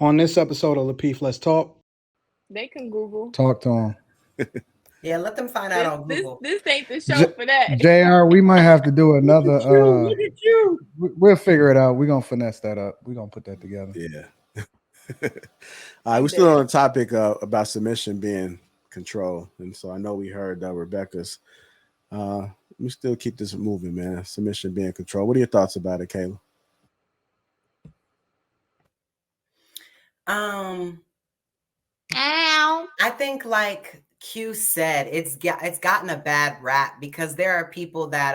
On this episode of Lapeef Let's Talk, They can Google. talk to him. Yeah, let them find out on Google. This ain't the show for that. JR, we might have to do another. Look at you. We'll figure it out. We're gonna finesse that up. We're gonna put that together. Yeah. All right, we're still on the topic about submission being control, and so I know we heard Rebecca's. We still keep this moving, man. Submission being control. What are your thoughts about it, Kayla? I think, like Q said, it's gotten a bad rap because there are people that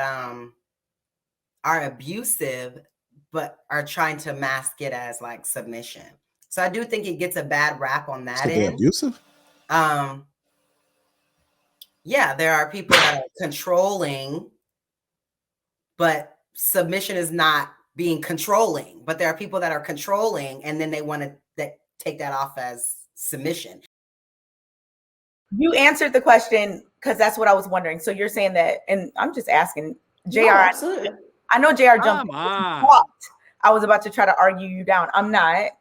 are abusive but are trying to mask it as like submission. So I do think it gets a bad rap on that end. Abusive? Yeah, there are people that are controlling, but submission is not being controlling. But there are people that are controlling, and then they want to take that off as submission. You answered the question because that's what I was wondering. So you're saying that, and I'm just asking, JR. No, absolutely. I know JR jumped. I was about to try to argue you down. I'm not.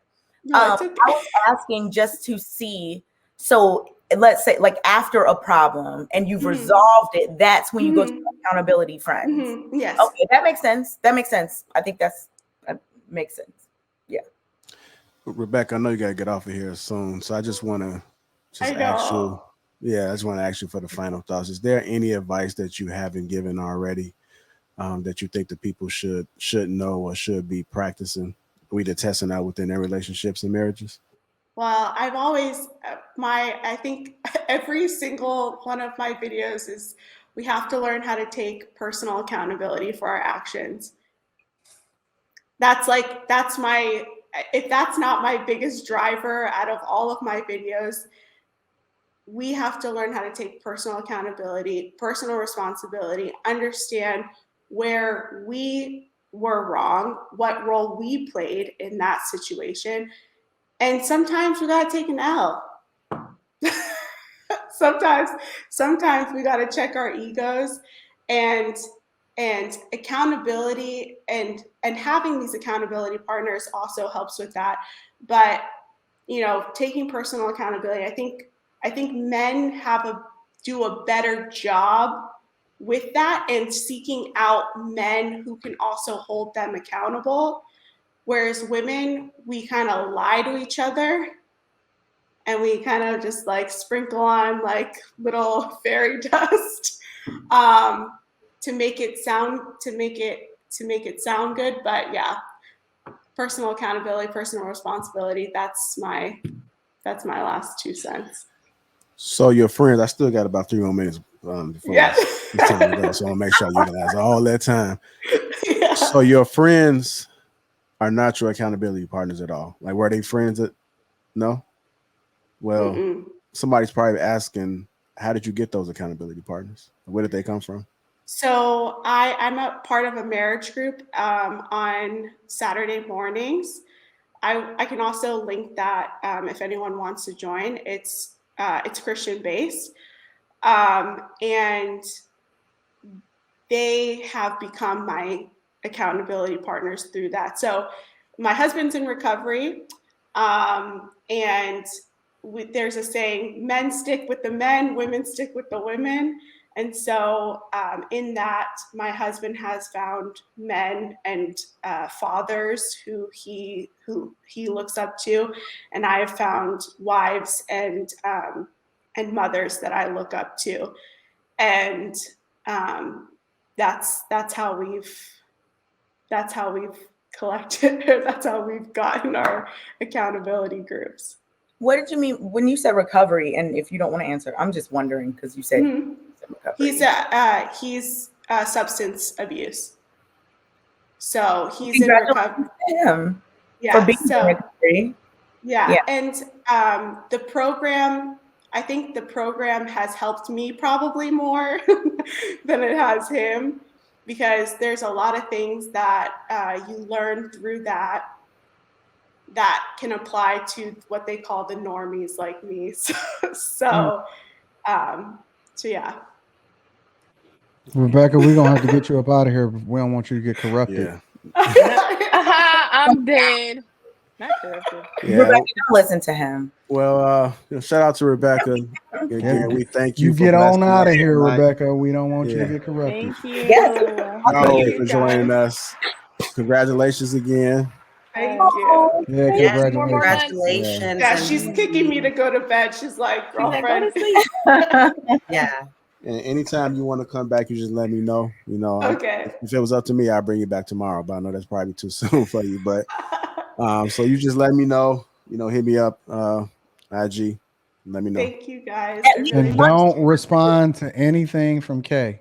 No, okay. I was asking just to see. So let's say, like, after a problem and you've resolved it, that's when you go to accountability friends. Yes. Okay, that makes sense. That makes sense. I think that makes sense. Yeah. Rebecca, I know you got to get off of here soon, so I just want to ask you. Yeah, I just want to ask you for the final thoughts. Is there any advice that you haven't given already that you think the people should know or should be practicing, or either testing out within their relationships and marriages? Well, I've always, I think every single one of my videos is we have to learn how to take personal accountability for our actions. If that's not my biggest driver out of all of my videos, we have to learn how to take personal accountability, personal responsibility, understand where we were wrong, what role we played in that situation. And sometimes we got to take an L. sometimes we got to check our egos, and accountability and having these accountability partners also helps with that. But, taking personal accountability, I think men do a better job with that and seeking out men who can also hold them accountable. Whereas women, we kind of lie to each other and we kind of just like sprinkle on like little fairy dust to make it sound good. But yeah, personal accountability, personal responsibility, that's my last 2 cents. So your friends, I still got about 3 more minutes before it's time to go, so I'll make sure you utilize all that time. Yeah. So your friends are not your accountability partners at all. Like, were they friends no? Well, somebody's probably asking, how did you get those accountability partners? Where did they come from? So I'm a part of a marriage group on Saturday mornings. I can also link that if anyone wants to join. It's Christian based, and they have become my accountability partners through that. So my husband's in recovery, and there's a saying, men stick with the men, women stick with the women. And so in that, my husband has found men and fathers who he looks up to, and I have found wives and mothers that I look up to, and that's how we've collected. That's how we've gotten our accountability groups. What did you mean when you said recovery? And if you don't want to answer, I'm just wondering because you said recovery. He's substance abuse. So he's in recovery. Him yeah. For being in recovery. Yeah. And the program, I think the program has helped me probably more than it has him, because there's a lot of things that you learn through that can apply to what they call the normies like me. So yeah. Rebecca, we're gonna have to get you up out of here. We don't want you to get corrupted. Yeah. I'm dead. Not corrupted. Yeah. Rebecca, don't listen to him. Well, shout out to Rebecca. Again, we thank you. You for get on blessing out of us here, tonight. Rebecca. We don't want you to Yeah. get corrupted. Thank you. Yes. Thank you, you for joining guys. us. Congratulations again. Thank Yes. you. Oh, Yeah, thank Yes, More months. congratulations. Yeah, and she's kicking me to go to bed. She's like, She's like, go girlfriend. to sleep. yeah. And anytime you want to come back, you just let me know. You know, Okay. if it was up to me, I'd bring you back tomorrow. But I know that's probably too soon for you. But so you just let me know. You know, hit me up, IG. Let me know. Thank you guys. At I least really And don't respond to anything from Kay.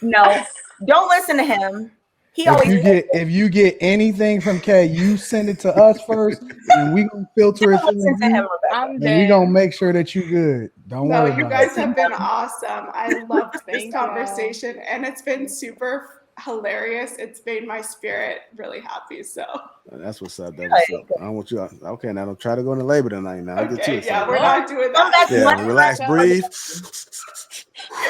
No, don't listen to him. He always If you get anything from Kay, you send it to us first, and we gonna filter it don't through listen to him, you, Rebecca. I'm and dead. we gonna make sure that you good. Don't No, worry you about guys it. have been awesome. I loved this Thank y'all. conversation, and it's been super hilarious. It's made my spirit really happy. So That's what's up. That's what's up. I don't want you. Okay, now don't try to go into labor tonight. Now get too okay, excited. yeah, we're not doing Come back that. Yeah, once, relax, breathe.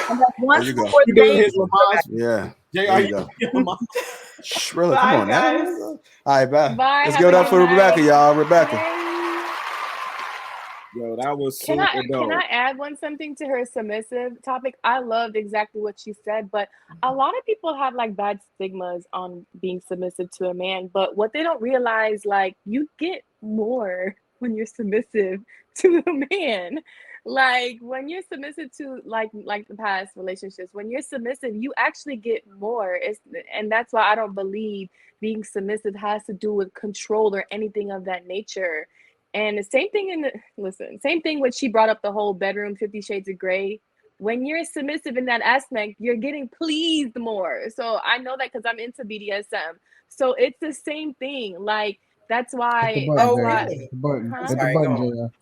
come back once There you go. before the You doing day. his Lamont? Yeah, Jay, there are you you go. doing Lamont? Shh, really, Bye, come on now. guys. All right, bye. Bye. Let's Have give it a up good for Rebecca, night. y'all. Rebecca. Yay. Yo, that was Can super I dope. add something to her submissive topic? I loved exactly what she said, but a lot of people have like bad stigmas on being submissive to a man, but what they don't realize, like, you get more when you're submissive to a man. Like when you're submissive to like the past relationships, when you're submissive, you actually get more. And that's why I don't believe being submissive has to do with control or anything of that nature. And the same thing same thing when she brought up the whole bedroom 50 Shades of Grey. When you're submissive in that aspect, you're getting pleased more. So I know that because I'm into BDSM. So it's the same thing. Like that's Hit the why button, Oh, JR. really? Hit the button. Huh? Hit the Sorry, button, go JR.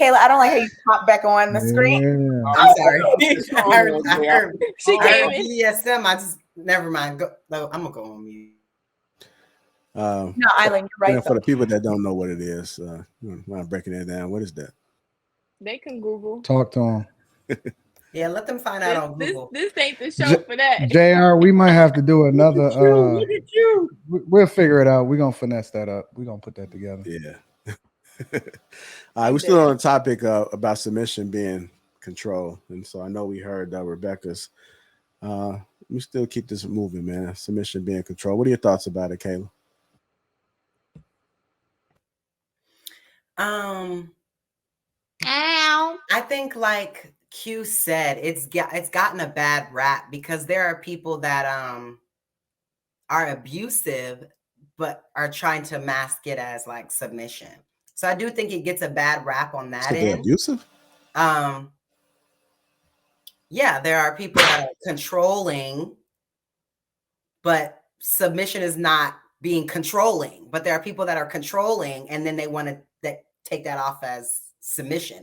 Kayla, I don't like how you pop back on the screen. Yeah. I'm sorry. It's I on heard, there, I heard, She I came heard in. BDSM. I just never mind. Go. No, I'm gonna go on mute. No, Eileen, you're right. For the people that don't know what it is, I'm breaking it down. What is that? They can Google. Talk to him. Yeah, let them find out on Google. This ain't the show for that. JR, we might have to do another. Look at you. We'll figure it out. We're gonna finesse that up. We're gonna put that together. Yeah. All right, we're still on the topic about submission being control, and so I know we heard Rebecca's. We still keep this moving, man. Submission being control. What are your thoughts about it, Kayla? I think like Q said, it's gotten a bad rap because there are people that are abusive but are trying to mask it as like submission. So I do think it gets a bad rap on that So they're end. abusive? Yeah, there are people that are controlling, but submission is not being controlling. But there are people that are controlling and then they want to take that off as submission.